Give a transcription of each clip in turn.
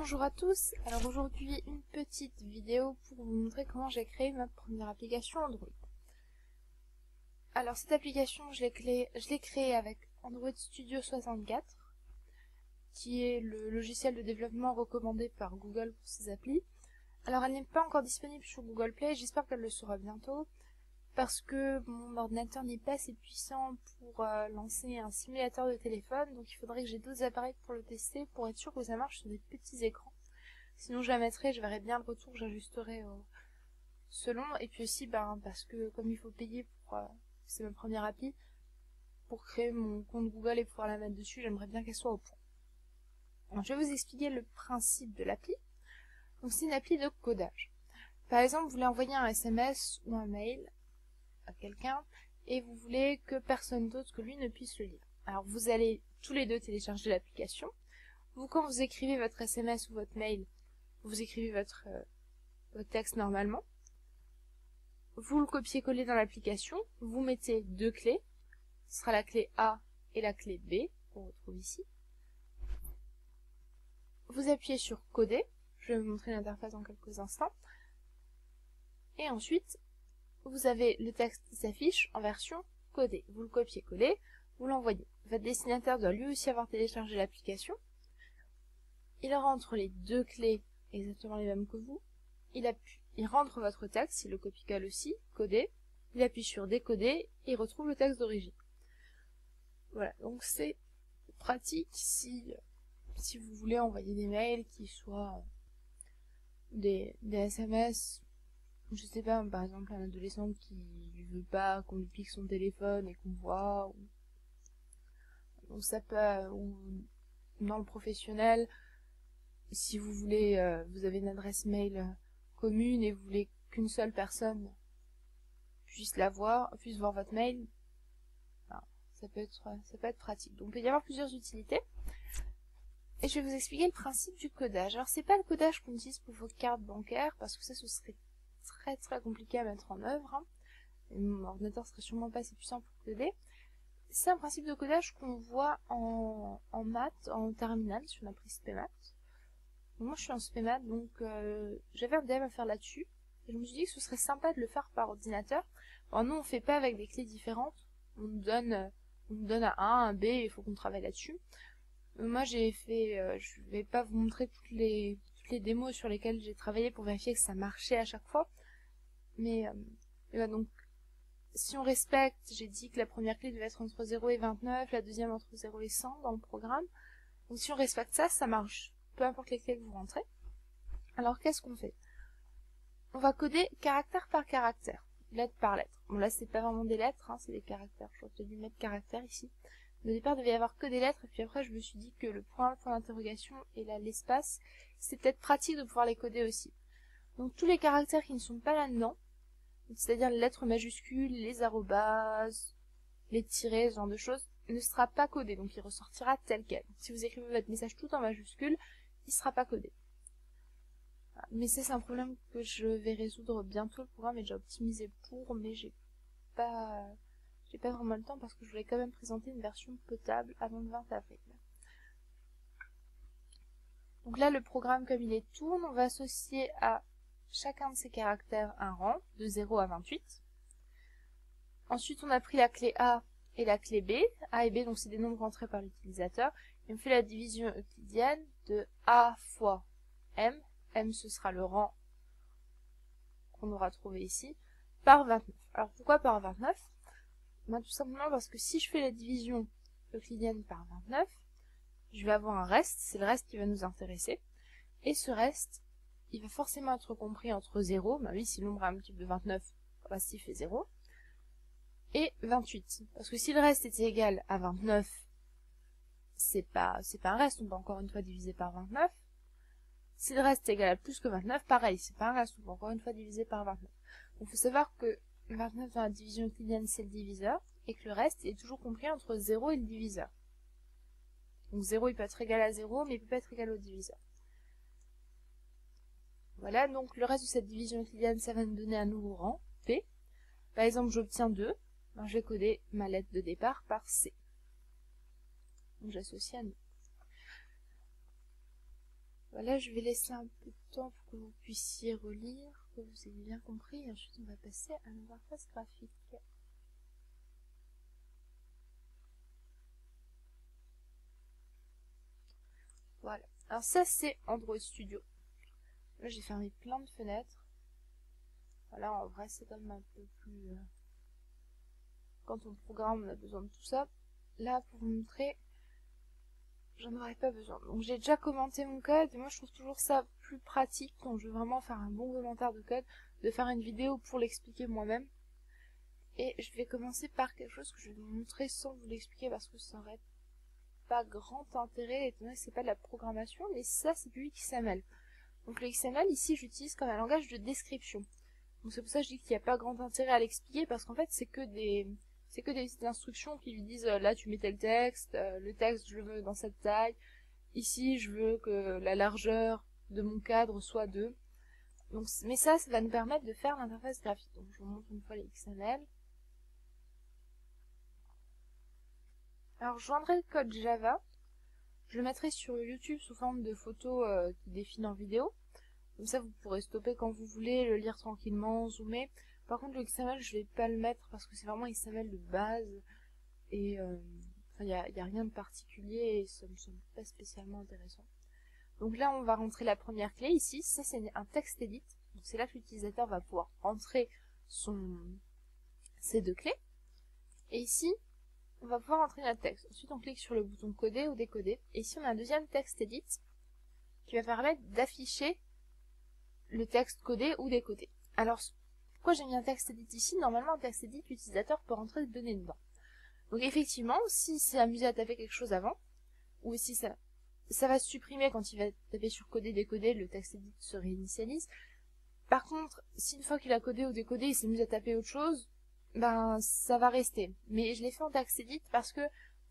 Bonjour à tous, alors aujourd'hui une petite vidéo pour vous montrer comment j'ai créé ma première application Android. Alors cette application je l'ai créée avec Android Studio 64, qui est le logiciel de développement recommandé par Google pour ses applis. Alors elle n'est pas encore disponible sur Google Play, j'espère qu'elle le sera bientôt, parce que mon ordinateur n'est pas assez puissant pour lancer un simulateur de téléphone, donc il faudrait que j'ai d'autres appareils pour le tester, pour être sûr que ça marche sur des petits écrans. Sinon je la mettrai, je verrai bien le retour, j'ajusterai selon, et puis aussi parce que comme il faut payer pour, c'est ma première appli, pour créer mon compte Google et pouvoir la mettre dessus, j'aimerais bien qu'elle soit au point. Alors, je vais vous expliquer le principe de l'appli. Donc c'est une appli de codage. Par exemple, vous voulez envoyer un SMS ou un mail à quelqu'un et vous voulez que personne d'autre que lui ne puisse le lire. Alors vous allez tous les deux télécharger l'application. Quand vous écrivez votre SMS ou votre mail, vous écrivez votre texte normalement. Vous le copiez-collez dans l'application. Vous mettez deux clés. Ce sera la clé A et la clé B qu'on retrouve ici. Vous appuyez sur coder. Je vais vous montrer l'interface dans quelques instants. Et ensuite, vous avez le texte qui s'affiche en version codée. Vous le copiez-collez, vous l'envoyez. Votre destinataire doit lui aussi avoir téléchargé l'application. Il rentre les deux clés exactement les mêmes que vous. Il rentre votre texte, il le copie-colle aussi, codé. Il appuie sur décoder et il retrouve le texte d'origine. Voilà, donc c'est pratique si vous voulez envoyer des mails qui soient des SMS. Je sais pas, par exemple un adolescent qui veut pas qu'on lui pique son téléphone et qu'on voit, ou ça peut, ou dans le professionnel, si vous voulez, vous avez une adresse mail commune et vous voulez qu'une seule personne puisse voir votre mail, ça peut être pratique. Donc il peut y avoir plusieurs utilités. Et je vais vous expliquer le principe du codage. Alors c'est pas le codage qu'on utilise pour vos cartes bancaires, parce que ça ce serait très compliqué à mettre en œuvre, hein. Et mon ordinateur serait sûrement pas assez puissant pour coder. C'est un principe de codage qu'on voit en maths, en terminale, si on a pris SPMath. Moi je suis en SPMath, donc j'avais un DM à faire là-dessus, et je me suis dit que ce serait sympa de le faire par ordinateur. Alors nous on fait pas avec des clés différentes, on nous donne un A, un B, il faut qu'on travaille là-dessus. Moi j'ai fait, je vais pas vous montrer toutes les démos sur lesquelles j'ai travaillé pour vérifier que ça marchait à chaque fois, mais voilà, donc si on respecte, j'ai dit que la première clé devait être entre 0 et 29, la deuxième entre 0 et 100 dans le programme. Donc si on respecte ça, ça marche, peu importe les clés que vous rentrez. Alors qu'est-ce qu'on fait? On va coder caractère par caractère, lettre par lettre. Bon là c'est pas vraiment des lettres, hein, c'est des caractères, j'aurais peut-être dû mettre caractère ici. Au départ il devait y avoir que des lettres, et puis après je me suis dit que le point d'interrogation et là l'espace, c'est peut-être pratique de pouvoir les coder aussi. Donc tous les caractères qui ne sont pas là-dedans, c'est-à-dire les lettres majuscules, les arrobases, les tirets, ce genre de choses, ne sera pas codé, donc il ressortira tel quel. Si vous écrivez votre message tout en majuscule, il ne sera pas codé. Mais c'est un problème que je vais résoudre bientôt. Le programme est déjà optimisé pour, mais j'ai pas vraiment le temps parce que je voulais quand même présenter une version potable avant le 20 avril. Donc là, le programme, comme il est tourne, on va associer à chacun de ces caractères un rang de 0 à 28. Ensuite, on a pris la clé A et la clé B. A et B, donc c'est des nombres rentrés par l'utilisateur. Et on fait la division euclidienne de A fois M. M, ce sera le rang qu'on aura trouvé ici, par 29. Alors pourquoi par 29? Tout simplement parce que si je fais la division euclidienne par 29, je vais avoir un reste, c'est le reste qui va nous intéresser. Et ce reste, il va forcément être compris entre 0, oui, si le nombre est un multiple de 29, le reste il fait 0, et 28. Parce que si le reste était égal à 29, c'est pas un reste, on peut encore une fois diviser par 29. Si le reste est égal à plus que 29, pareil, c'est pas un reste, on peut encore une fois diviser par 29. Donc il faut savoir que 29 dans la division euclidienne, c'est le diviseur, et que le reste est toujours compris entre 0 et le diviseur. Donc 0, il peut être égal à 0, mais il peut pas être égal au diviseur. Voilà, donc le reste de cette division euclidienne, ça va nous donner un nouveau rang, P. Par exemple, j'obtiens 2, je vais coder ma lettre de départ par C. Donc j'associe à nous. Voilà, je vais laisser un peu de temps pour que vous puissiez relire, que vous ayez bien compris, et ensuite on va passer à l'interface graphique. Voilà, alors ça c'est Android Studio. Là j'ai fermé plein de fenêtres. Voilà, en vrai c'est quand même un peu plus... Quand on programme on a besoin de tout ça. Là pour vous montrer, j'en aurais pas besoin. Donc j'ai déjà commenté mon code, et moi je trouve toujours ça plus pratique quand je veux vraiment faire un bon commentaire de code, de faire une vidéo pour l'expliquer moi-même. Et je vais commencer par quelque chose que je vais vous montrer sans vous l'expliquer parce que ça n'aurait pas grand intérêt, étant donné que c'est pas de la programmation, mais ça c'est du XML. Donc le XML ici j'utilise comme un langage de description. Donc c'est pour ça que je dis qu'il n'y a pas grand intérêt à l'expliquer, parce qu'en fait c'est que des petites instructions qui lui disent là tu mets tel texte, le texte je le veux dans cette taille, ici je veux que la largeur de mon cadre soit 2. Donc, mais ça va nous permettre de faire l'interface graphique. Donc je vous montre une fois les XML. Alors je joindrai le code Java, je le mettrai sur YouTube sous forme de photos qui défilent en vidéo. Comme ça vous pourrez stopper quand vous voulez, le lire tranquillement, zoomer. Par contre le XML je vais pas le mettre parce que c'est vraiment XML de base et y a rien de particulier et ça me semble pas spécialement intéressant. Donc là on va rentrer la première clé ici, ça c'est un texte edit. Donc c'est là que l'utilisateur va pouvoir entrer ses deux clés. Et ici on va pouvoir entrer notre texte. Ensuite on clique sur le bouton coder ou décoder. Et ici on a un deuxième texte edit qui va permettre d'afficher le texte codé ou décodé. Alors pourquoi j'ai mis un texte edit ici? Normalement un texte edit l'utilisateur peut rentrer des données dedans. Donc effectivement s'il s'est amusé à taper quelque chose avant, ou si ça va se supprimer quand il va taper sur coder décoder, le texte edit se réinitialise. Par contre si une fois qu'il a codé ou décodé il s'est mis à taper autre chose, ben ça va rester. Mais je l'ai fait en texte edit parce que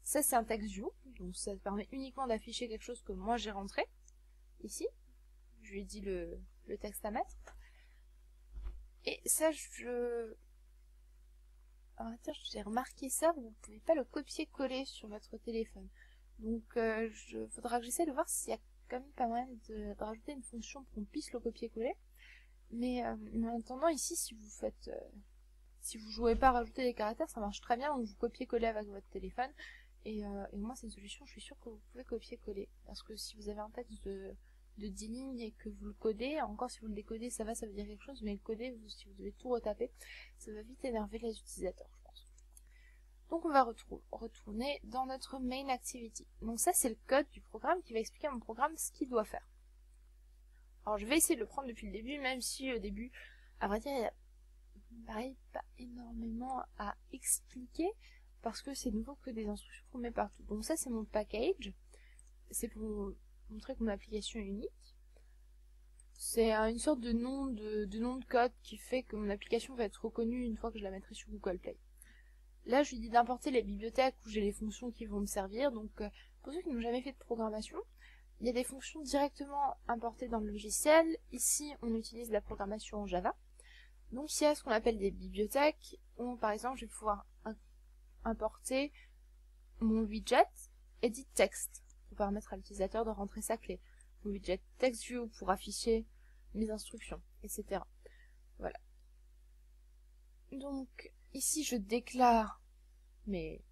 ça c'est un text view, donc ça permet uniquement d'afficher quelque chose que moi j'ai rentré ici. Je lui ai dit le texte à mettre. Et ça j'ai remarqué ça, vous ne pouvez pas le copier-coller sur votre téléphone. Donc faudra que j'essaie de voir s'il y a quand même pas moyen de rajouter une fonction pour qu'on puisse le copier-coller. Mais en attendant ici si vous jouez pas à rajouter des caractères, ça marche très bien, donc vous copiez-coller avec votre téléphone. Et moi, c'est une solution, je suis sûre que vous pouvez copier-coller. Parce que si vous avez un texte de 10 lignes et que vous le codez, encore si vous le décodez, ça veut dire quelque chose, mais le coder, si vous devez tout retaper, ça va vite énerver les utilisateurs, je pense. Donc on va retourner dans notre main activity. Donc ça, c'est le code du programme qui va expliquer à mon programme ce qu'il doit faire. Alors je vais essayer de le prendre depuis le début, même si au début, à vrai dire, il y a pareil, pas énormément à expliquer parce que c'est nouveau que des instructions qu'on met partout. Donc ça c'est mon package, c'est pour montrer que mon application est unique. C'est une sorte de nom de code qui fait que mon application va être reconnue une fois que je la mettrai sur Google Play. Là je lui dis d'importer les bibliothèques où j'ai les fonctions qui vont me servir. Donc pour ceux qui n'ont jamais fait de programmation, il y a des fonctions directement importées dans le logiciel. Ici on utilise la programmation en Java. Donc il y a ce qu'on appelle des bibliothèques, où par exemple je vais pouvoir importer mon widget edit text pour permettre à l'utilisateur de rentrer sa clé, mon widget text view pour afficher mes instructions, etc. Voilà. Donc ici je déclare mes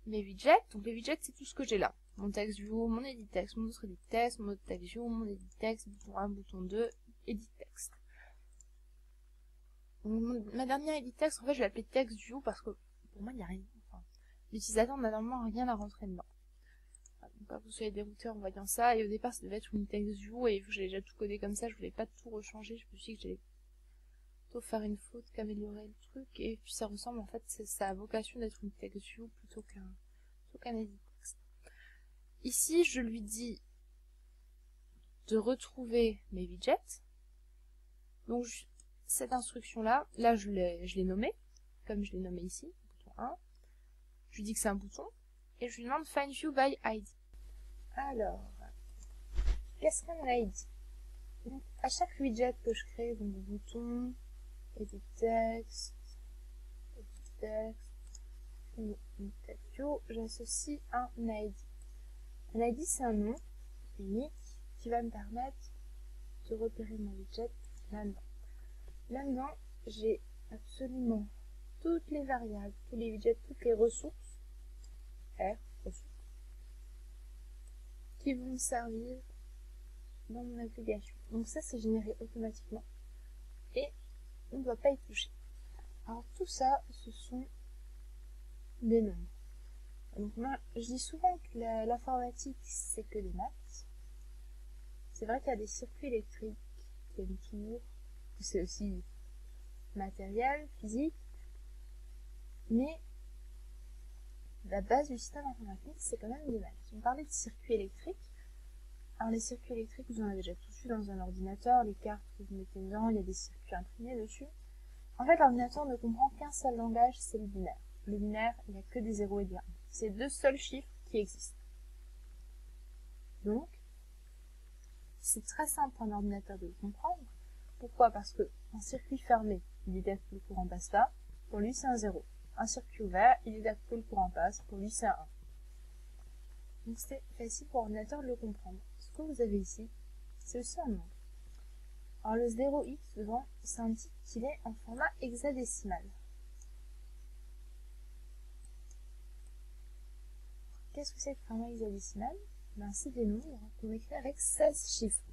widgets. Donc les widgets c'est tout ce que j'ai là. Mon text view, mon edit text, mon autre edit text, mon autre text view, mon edit text, bouton 1, bouton 2, edit text. Ma dernière edit text, en fait, je vais l'appeler text view parce que pour moi, il n'y a rien. Enfin, l'utilisateur n'a normalement rien à rentrer dedans. Donc, pas que vous soyez dérouté en voyant ça. Et au départ, ça devait être une text view et vu que j'ai déjà tout codé comme ça, je voulais pas tout rechanger. Je me suis dit que j'allais plutôt faire une faute qu'améliorer le truc. Et puis ça ressemble, en fait, ça a vocation d'être une text view plutôt qu'un edit text. Ici, je lui dis de retrouver mes widgets. Donc, cette instruction-là, je l'ai nommée, comme je l'ai nommé ici, bouton 1. Je lui dis que c'est un bouton, et je lui demande Find View by ID. Alors, qu'est-ce qu'un ID? Donc, à chaque widget que je crée, donc bouton, edit text, edit view, j'associe un ID. Un ID, c'est un nom unique qui va me permettre de repérer mon widget là-dedans. Là-dedans, j'ai absolument toutes les variables, tous les widgets, toutes les ressources, ressources, qui vont me servir dans mon application. Donc ça, c'est généré automatiquement et on ne doit pas y toucher. Alors tout ça, ce sont des nombres. Donc moi, je dis souvent que l'informatique, c'est que des maths. C'est vrai qu'il y a des circuits électriques qui aiment toujours, c'est aussi matériel, physique, mais la base du système informatique, c'est quand même des maths. On parlait de circuits électriques. Alors les circuits électriques, vous en avez déjà tous vu dans un ordinateur, les cartes que vous mettez dedans, il y a des circuits imprimés dessus. En fait, l'ordinateur ne comprend qu'un seul langage, c'est le binaire. Le binaire, il n'y a que des 0 et des 1. C'est deux seuls chiffres qui existent. Donc, c'est très simple pour un ordinateur de le comprendre. Pourquoi? Parce que un circuit fermé, il détecte que le courant passe pas, pour lui c'est un 0. Un circuit ouvert, il détecte que le courant passe, pour lui c'est un 1. Donc c'est facile pour l'ordinateur de le comprendre. Ce que vous avez ici, c'est aussi un nombre. Alors le 0x devant, ça indique qu'il est en format hexadécimal. Qu'est-ce que c'est que le format hexadécimal? Ben, c'est des nombres qu'on écrit avec 16 chiffres.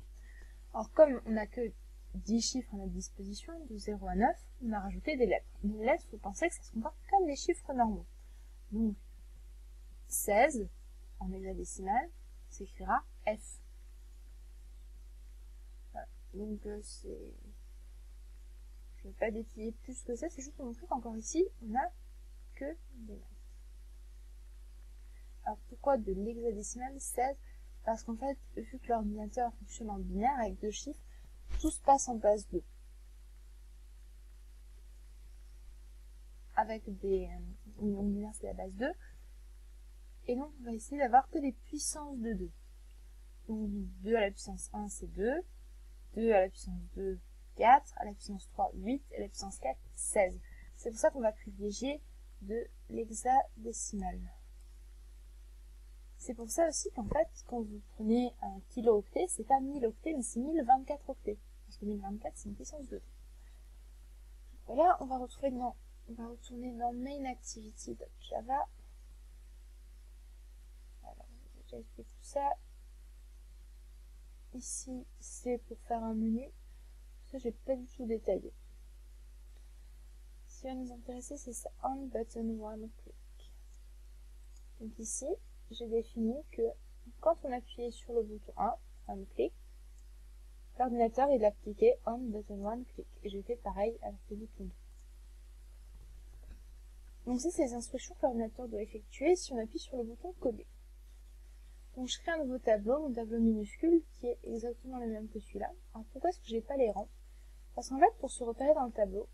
Alors comme on n'a que 10 chiffres à notre disposition, de 0 à 9, on a rajouté des lettres. Les lettres, il faut penser que ça se comporte comme des chiffres normaux. Donc 16 en hexadécimal s'écrira F. Voilà. Donc c'est... Je ne vais pas détailler plus que ça, c'est juste pour montrer qu'encore ici, on n'a que des maths. Alors pourquoi de l'hexadécimal 16? Parce qu'en fait, vu que l'ordinateur fonctionne en binaire avec deux chiffres, tout se passe en base 2. Avec des... Donc binaire c'est la base 2. Et donc on va essayer d'avoir que des puissances de 2. Donc 2 à la puissance 1 c'est 2, 2 à la puissance 2, 4, à la puissance 3, 8, et à la puissance 4, 16. C'est pour ça qu'on va privilégier de l'hexadécimal. C'est pour ça aussi qu'en fait, quand vous prenez un kilo-octet, c'est pas 1000 octets, mais c'est 1024 octets. Parce que 1024, c'est une puissance 2. Voilà, on va retourner dans main-activity.java. Alors, j'ai déjà fait tout ça. Ici, c'est pour faire un menu. Ça, j'ai pas du tout détaillé. Ce qui va nous intéresser, c'est ça, on button one click. Donc ici, j'ai défini que quand on appuyait sur le bouton 1, on click, l'ordinateur il appliquait on button one click. Et j'ai fait pareil avec le bouton 2. Donc ça, c'est les instructions que l'ordinateur doit effectuer si on appuie sur le bouton coder. Donc je crée un nouveau tableau, mon tableau minuscule, qui est exactement le même que celui-là. Alors pourquoi est-ce que je n'ai pas les rangs? Parce qu'en fait, pour se repérer dans le tableau,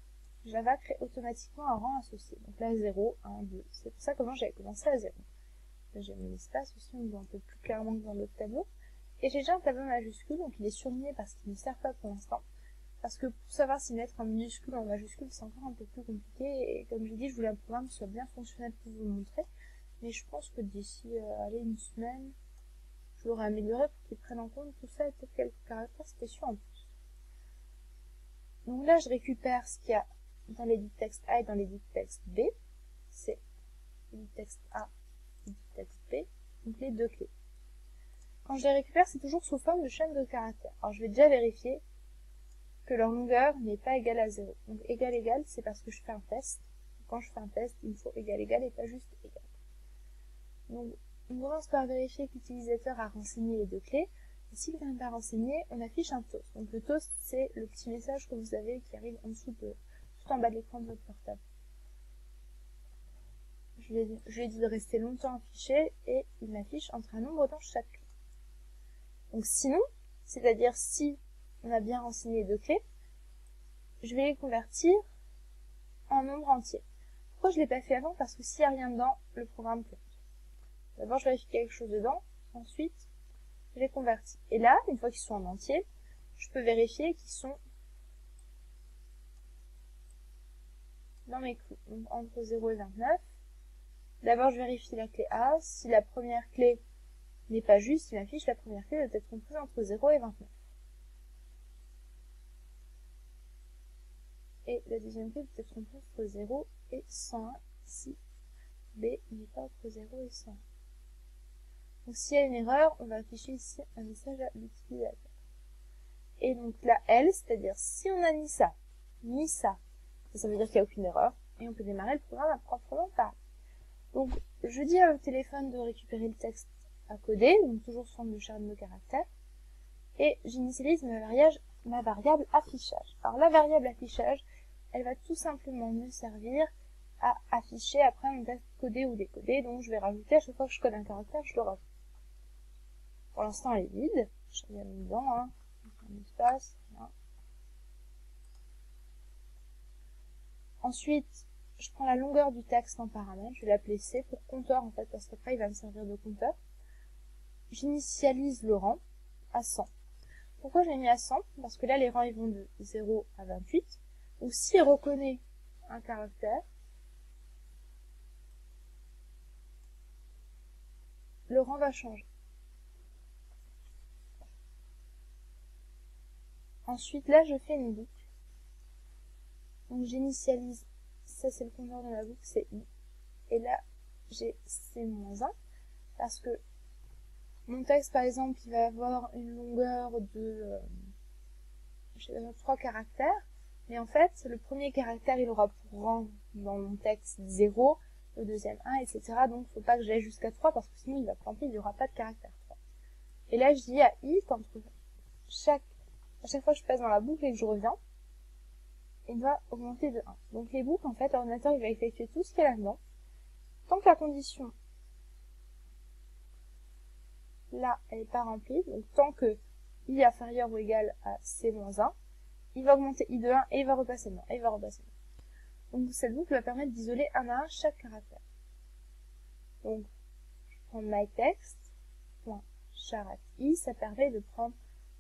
Java crée automatiquement un rang associé. Donc là, 0, 1, 2. C'est pour ça que moi, j'avais commencé à 0. Là, j'ai mon espace aussi, on voit un peu plus clairement que dans l'autre tableau. Et j'ai déjà un tableau majuscule, donc il est surligné parce qu'il ne sert pas pour l'instant. Parce que pour savoir si mettre en minuscule ou en majuscule, c'est encore un peu plus compliqué. Et comme j'ai dit, je voulais un programme qui soit bien fonctionnel pour vous le montrer. Mais je pense que d'ici, une semaine, je l'aurai amélioré pour qu'il prenne en compte tout ça et peut-être quelques caractères spéciaux en plus. Donc là, je récupère ce qu'il y a dans l'édit texte A et dans l'édit texte B. C'est l'édit texte A et l'édit texte B, donc les deux clés. Quand je les récupère, c'est toujours sous forme de chaîne de caractères. Alors je vais déjà vérifier que leur longueur n'est pas égale à 0. Donc égal égal, c'est parce que je fais un test. Quand je fais un test, il me faut égal égal et pas juste égal. Donc on commence par vérifier que l'utilisateur a renseigné les deux clés. Et s'il n'a pas renseigné, on affiche un toast. Donc le toast, c'est le petit message que vous avez qui arrive en dessous de, tout en bas de l'écran de votre portable. Je lui ai dit de rester longtemps affiché et il m'affiche entre un nombre dans chaque clé. Donc sinon, c'est-à-dire si on a bien renseigné les deux clés, je vais les convertir en nombre entier. Pourquoi je ne l'ai pas fait avant? Parce que s'il n'y a rien dedans, le programme plante. D'abord, je vérifie quelque chose dedans, ensuite, je les convertis. Et là, une fois qu'ils sont en entier, je peux vérifier qu'ils sont dans mes clous. Donc entre 0 et 29. D'abord, je vérifie la clé A. Si la première clé n'est pas juste, il m'affiche la première clé doit être comprise entre 0 et 29. Et la deuxième clé doit être comprise entre 0 et 101, si B n'est pas entre 0 et 101. Donc s'il y a une erreur, on va afficher ici un message à l'utilisateur. Et donc la L, c'est-à-dire si on a ni ça, ça veut dire qu'il n'y a aucune erreur, et on peut démarrer le programme à proprement parler. Donc je dis au téléphone de récupérer le texte à coder, donc toujours sous forme de chaîne de caractères, et j'initialise ma variable affichage. Alors la variable affichage, elle va tout simplement me servir à afficher après mon texte codé ou décodé, donc je vais rajouter à chaque fois que je code un caractère, je le rajoute. Pour l'instant elle est vide, je n'ai rien mis dedans, un espace, voilà. Ensuite, je prends la longueur du texte en paramètre, je vais l'appeler C pour compteur en fait, parce qu'après il va me servir de compteur. J'initialise le rang à 100. Pourquoi j'ai mis à 100? Parce que là les rangs ils vont de 0 à 28. Donc s'il reconnaît un caractère, le rang va changer. Ensuite là je fais une boucle. Donc j'initialise, ça c'est le compteur de ma boucle, c'est I. Et là j'ai C-1 parce que mon texte par exemple il va avoir une longueur de 3 caractères. Mais en fait, le premier caractère, il aura pour rang dans mon texte 0, le deuxième 1, etc. Donc, il ne faut pas que j'aille jusqu'à 3 parce que sinon, il va planter, il n'y aura pas de caractère 3. Et là, je dis à I qu'entre à chaque fois que je passe dans la boucle et que je reviens, il va augmenter de 1. Donc, les boucles, en fait, l'ordinateur, il va effectuer tout ce qu'il y a là-dedans. Tant que la condition, là, elle n'est pas remplie, donc tant que I est inférieur ou égal à C-1, il va augmenter I de 1 et il va repasser de 1, et il va repasser de 1. Donc cette boucle va permettre d'isoler un à un chaque caractère. Donc je prends myText.charAcI, ça permet de prendre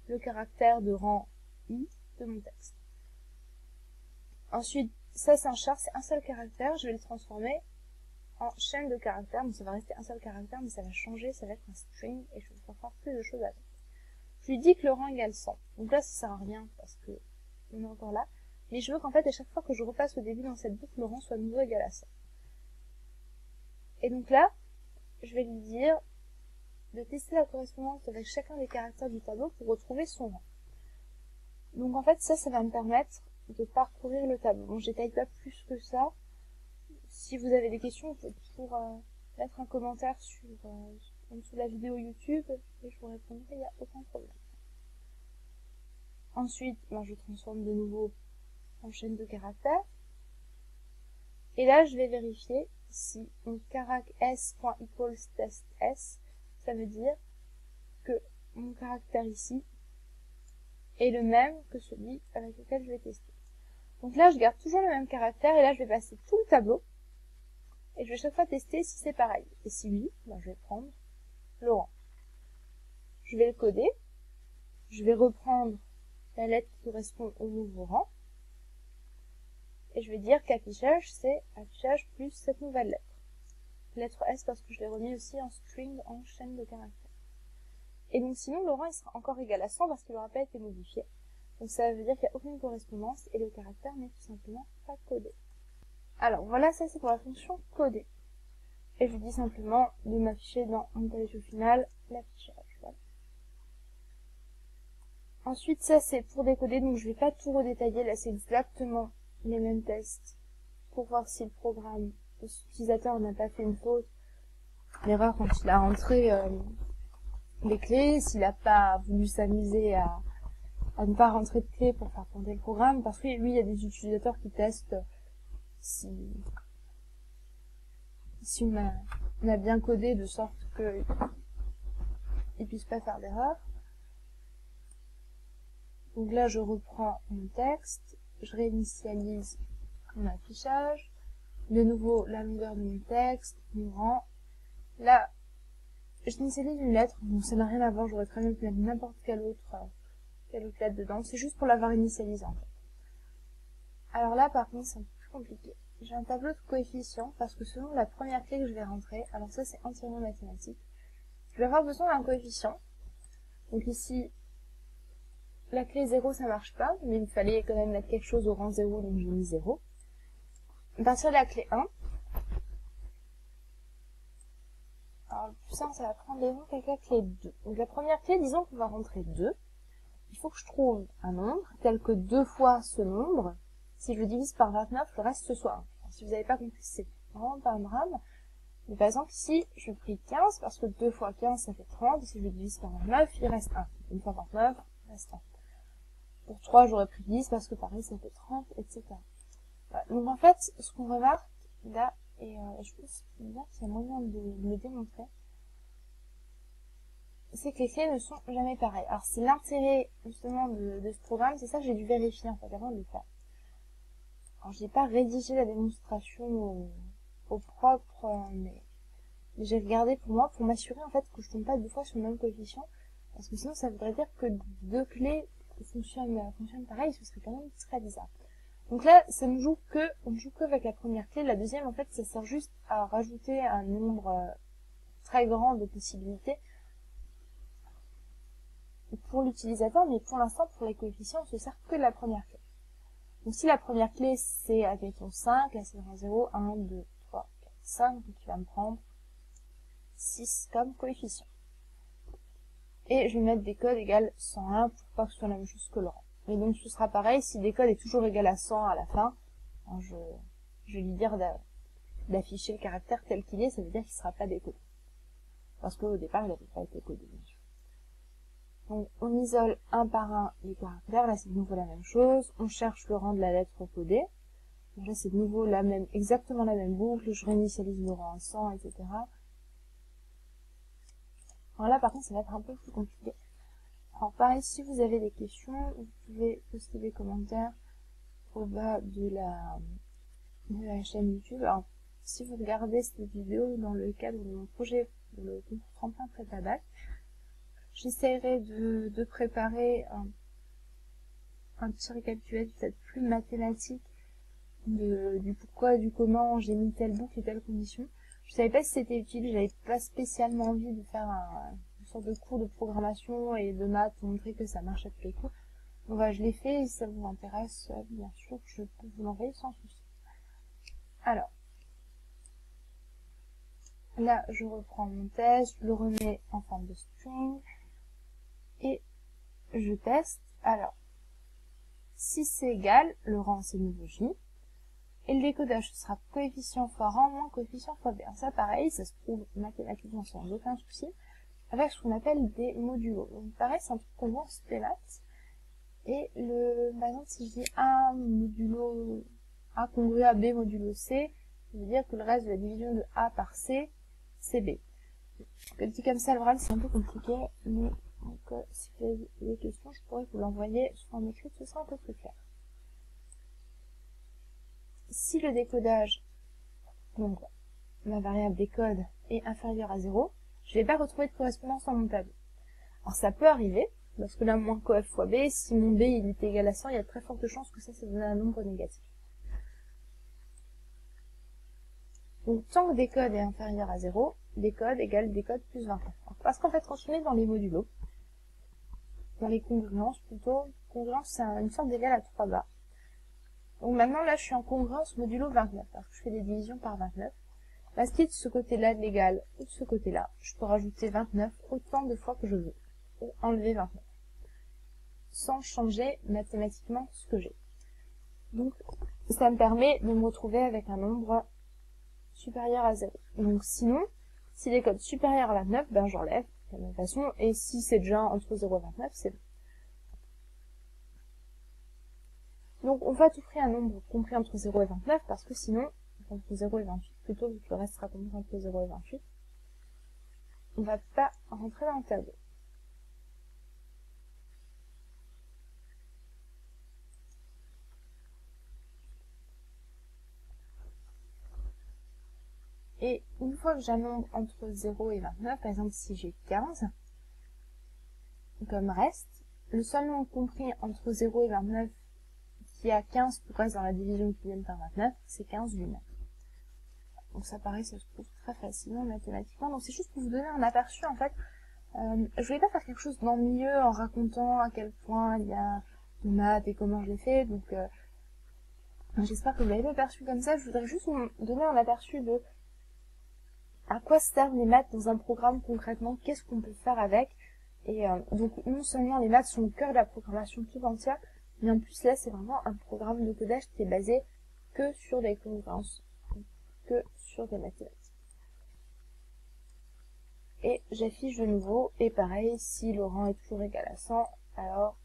le caractère de rang I de mon texte. Ensuite, ça c'est un char, c'est un seul caractère, je vais le transformer en chaîne de caractères, donc ça va rester un seul caractère, mais ça va changer, ça va être un string, et je vais pouvoir faire plus de choses avec. Je lui dis que le rang égale 100. Donc là ça sert à rien parce que on est encore là. Mais je veux qu'en fait, à chaque fois que je repasse au début dans cette boucle, le rang soit de nouveau égal à 100. Et donc là, je vais lui dire de tester la correspondance avec chacun des caractères du tableau pour retrouver son rang. Donc en fait, ça va me permettre de parcourir le tableau. Bon, je détaille pas plus que ça. Si vous avez des questions, vous pouvez toujours mettre un commentaire en dessous de la vidéo YouTube et je vous répondrai, il n'y a aucun problème. Ensuite, je transforme de nouveau en chaîne de caractères. Et là, je vais vérifier si mon carac s.equals_test_s, ça veut dire que mon caractère ici est le même que celui avec lequel je vais tester. Donc là, je garde toujours le même caractère et là, je vais passer tout le tableau et je vais chaque fois tester si c'est pareil. Et si oui, je vais prendre le rang. Je vais le coder. Je vais reprendre la lettre qui correspond au nouveau rang. Et je vais dire qu'affichage, c'est affichage plus cette nouvelle lettre. Lettre S parce que je l'ai remis aussi en string, en chaîne de caractères. Et donc sinon, le rang il sera encore égal à 100 parce qu'il n'aura pas été modifié. Donc ça veut dire qu'il n'y a aucune correspondance et le caractère n'est tout simplement pas codé. Alors voilà, ça c'est pour la fonction coder. Et je dis simplement de m'afficher dans mon tableau final l'affichage. Voilà. Ensuite, ça c'est pour décoder, donc je vais pas tout redétailler, là c'est exactement les mêmes tests pour voir si le programme, l'utilisateur n'a pas fait une faute, l'erreur quand il a rentré les clés, s'il n'a pas voulu s'amuser à ne pas rentrer de clés pour faire planter le programme, parce que lui, il y a des utilisateurs qui testent si on a bien codé de sorte qu'ils ne puissent pas faire d'erreur. Donc là, je reprends mon texte, je réinitialise mon affichage, de nouveau la longueur de mon texte, mon rang. Là, j'initialise une lettre, donc ça n'a rien à voir, j'aurais très bien pu mettre n'importe quelle autre lettre dedans, c'est juste pour l'avoir initialisé en fait. Alors là, par contre, c'est un peu plus compliqué. J'ai un tableau de coefficients, parce que selon la première clé que je vais rentrer, alors ça c'est entièrement mathématique, je vais avoir besoin d'un coefficient. Donc ici, la clé 0, ça marche pas, mais il me fallait quand même mettre quelque chose au rang 0, donc j'ai mis 0. À partir de la clé 1, alors le plus simple, ça va prendre devant avec la clé 2. Donc la première clé, disons qu'on va rentrer 2. Il faut que je trouve un nombre tel que 2 fois ce nombre. Si je le divise par 29, le reste ce soit 1. Alors, si vous n'avez pas compris, c'est vraiment pas un drame. Mais par exemple, ici, je pris 15, parce que 2 fois 15, ça fait 30. Et si je le divise par 29, il reste 1. Une fois 29, il reste 1. Pour 3, j'aurais pris 10, parce que pareil, ça fait 30, etc. Voilà. Donc en fait, ce qu'on remarque là, et je pense bien qu'il y a moyen de le démontrer, c'est que les clés ne sont jamais pareilles. Alors c'est l'intérêt justement de ce programme, c'est ça que j'ai dû vérifier en fait avant de le faire. Alors j'ai pas rédigé la démonstration au propre, mais j'ai regardé pour moi, pour m'assurer en fait que je tombe pas 2 fois sur le même coefficient, parce que sinon ça voudrait dire que 2 clés fonctionnent pareil, ce serait quand même très bizarre. Donc là, on joue que avec la première clé. La deuxième, en fait, ça sert juste à rajouter un nombre très grand de possibilités pour l'utilisateur, mais pour l'instant, pour les coefficients, on se sert que de la première clé. Donc si la première clé, c'est, admettons, 5, là c'est le rang 0, 1, 2, 3, 4, 5, donc il va me prendre 6 comme coefficient. Et je vais mettre décode égale 101 pour pas que ce soit la même chose que le rang. Et donc ce sera pareil, si décode est toujours égal à 100 à la fin, je vais lui dire d'afficher le caractère tel qu'il est, ça veut dire qu'il ne sera pas décodé. Parce qu'au départ, il n'avait pas été codé, bien sûr. Donc, on isole un par un les caractères, là c'est de nouveau la même chose, on cherche le rang de la lettre codée. Donc là c'est de nouveau exactement la même boucle, je réinitialise le rang à 100, etc. Alors là par contre ça va être un peu plus compliqué. Alors pareil, si vous avez des questions, vous pouvez poster des commentaires au bas de la chaîne YouTube. Alors, si vous regardez cette vidéo dans le cadre de mon projet de le concours tremplin prépa bac, j'essaierai de préparer un petit récapitulatif peut-être plus mathématique du pourquoi, du comment j'ai mis telle boucle et telle condition. Je savais pas si c'était utile, j'avais pas spécialement envie de faire une sorte de cours de programmation et de maths pour montrer que ça marche à tous les coups. Donc voilà, je l'ai fait et si ça vous intéresse, bien sûr, je peux vous l'envoyer sans souci. Alors, là, je reprends mon test, je le remets en forme de string et je teste. Alors, si c'est égal, le rang c'est nouveau j, et le décodage ce sera coefficient fois rang moins coefficient fois b. Alors ça pareil, ça se trouve mathématiquement sans aucun souci, avec ce qu'on appelle des modulos. Donc pareil, c'est un truc qu'on voit en spémath. Et par exemple, si je dis A modulo A congru à B modulo C, ça veut dire que le reste de la division de A par C, c'est B. Dit comme ça, l'oral, c'est un peu compliqué, mais donc, si vous avez des questions, je pourrais vous l'envoyer sous forme écrite, ce sera un peu plus clair. Si le décodage, donc ma variable décode, est inférieur à 0, je ne vais pas retrouver de correspondance dans mon tableau. Alors ça peut arriver, parce que là, moins coef fois b, si mon b il est égal à 100, il y a de très fortes chances que ça donne un nombre négatif. Donc tant que décode est inférieur à 0, décode égale décode plus 29. Parce qu'en fait, quand on est dans les modulos, dans les congruences plutôt, congruence c'est une sorte d'égal à 3 barres. Donc maintenant là je suis en congruence modulo 29, parce que je fais des divisions par 29. Là, ce qui est de ce côté-là de l'égal ou de ce côté-là, je peux rajouter 29 autant de fois que je veux, ou enlever 29, sans changer mathématiquement ce que j'ai. Donc ça me permet de me retrouver avec un nombre supérieur à 0. Donc sinon, si décode supérieur à 29, ben j'enlève de la même façon, et si c'est déjà entre 0 et 29, c'est bon. Donc on va tout prix un nombre compris entre 0 et 29, parce que sinon, entre 0 et 28, plutôt vu que le reste sera compris entre 0 et 28, on va pas rentrer dans le tableau. Et une fois que j'ai un nombre entre 0 et 29, par exemple si j'ai 15, comme reste, le seul nombre compris entre 0 et 29 qui a 15 tout reste dans la division qui vient par 29, c'est 15 lui-même. Donc ça pareil, ça se trouve très facilement mathématiquement. Donc c'est juste pour vous donner un aperçu en fait. Je voulais pas faire quelque chose d'ennuyeux en racontant à quel point il y a de maths et comment je l'ai fait. Donc j'espère que vous l'avez pas perçu comme ça. Je voudrais juste vous donner un aperçu de à quoi servent les maths dans un programme concrètement, qu'est-ce qu'on peut faire avec. Et donc non seulement les maths sont au cœur de la programmation tout entière, mais en plus là c'est vraiment un programme de codage qui est basé que sur des congruences, que sur des mathématiques. Et j'affiche de nouveau, et pareil, si le rang est toujours égal à 100, alors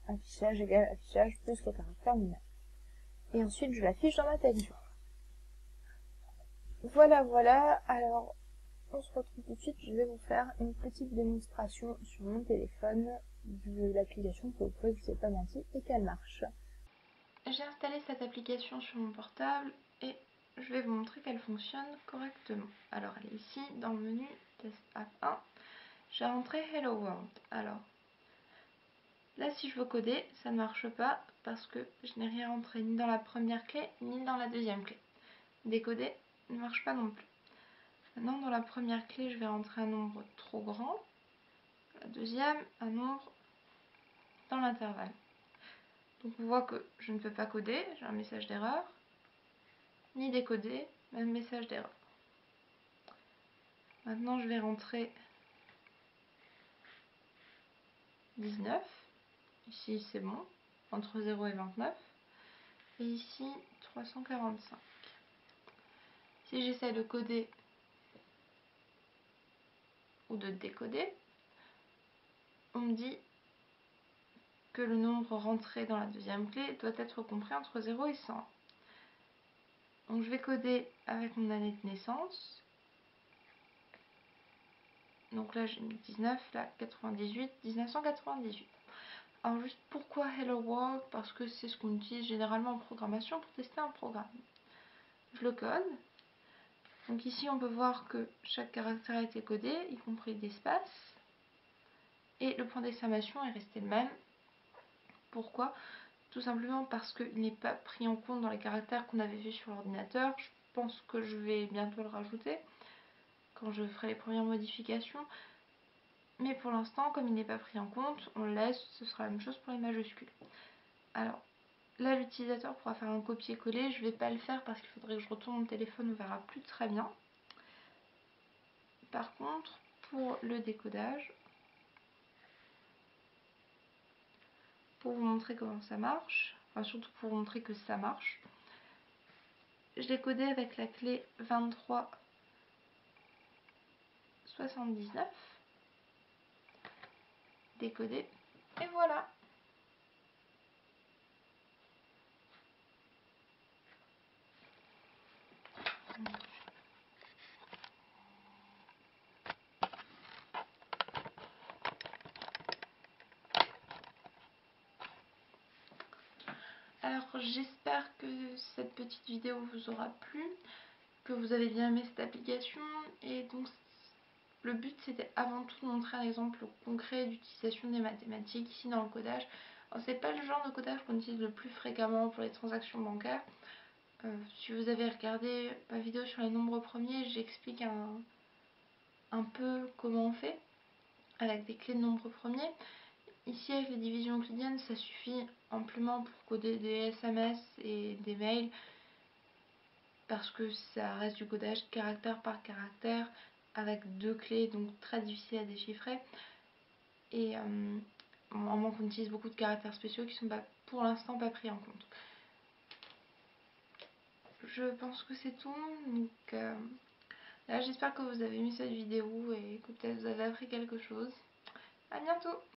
affichage égale affichage plus le caractère numéro. Et ensuite je l'affiche dans ma texture. Voilà, alors on se retrouve tout de suite, je vais vous faire une petite démonstration sur mon téléphone de l'application que vous pouvez, je ne vous ai pas menti, et qu'elle marche. J'ai installé cette application sur mon portable et je vais vous montrer qu'elle fonctionne correctement. Alors elle est ici dans le menu Test App 1, j'ai rentré Hello World. Alors là si je veux coder, ça ne marche pas parce que je n'ai rien rentré ni dans la première clé ni dans la deuxième clé. Décoder ne marche pas non plus. Maintenant dans la première clé je vais rentrer un nombre trop grand, la deuxième un nombre dans l'intervalle. Donc on voit que je ne peux pas coder, j'ai un message d'erreur, ni décoder, même message d'erreur. Maintenant je vais rentrer 19, ici c'est bon, entre 0 et 29, et ici 345. Si j'essaie de coder ou de décoder, on me dit que le nombre rentré dans la deuxième clé doit être compris entre 0 et 100. Donc je vais coder avec mon année de naissance. Donc là j'ai mis 19, là 98, 1998. Alors juste pourquoi Hello World? Parce que c'est ce qu'on utilise généralement en programmation pour tester un programme. Je le code. Donc ici on peut voir que chaque caractère a été codé, y compris d'espace. Et le point d'exclamation est resté le même. Pourquoi? Tout simplement parce qu'il n'est pas pris en compte dans les caractères qu'on avait vus sur l'ordinateur. Je pense que je vais bientôt le rajouter quand je ferai les premières modifications. Mais pour l'instant, comme il n'est pas pris en compte, on le laisse, ce sera la même chose pour les majuscules. Alors, là l'utilisateur pourra faire un copier-coller, je ne vais pas le faire parce qu'il faudrait que je retourne mon téléphone, on verra plus très bien. Par contre, pour le décodage, pour vous montrer comment ça marche, enfin surtout pour vous montrer que ça marche, je l'ai codé avec la clé 2379, décoder, et voilà. Alors j'espère que cette petite vidéo vous aura plu, que vous avez bien aimé cette application, et donc le but c'était avant tout de montrer un exemple concret d'utilisation des mathématiques ici dans le codage. C'est pas le genre de codage qu'on utilise le plus fréquemment pour les transactions bancaires. Si vous avez regardé ma vidéo sur les nombres premiers, j'explique un peu comment on fait avec des clés de nombres premiers. Ici avec les divisions euclidiennes, ça suffit amplement pour coder des SMS et des mails parce que ça reste du codage caractère par caractère avec deux clés, donc très difficile à déchiffrer. Et à moins qu'on utilise beaucoup de caractères spéciaux qui sont pour l'instant pas pris en compte. Je pense que c'est tout. Donc là j'espère que vous avez aimé cette vidéo et que peut-être vous avez appris quelque chose. À bientôt!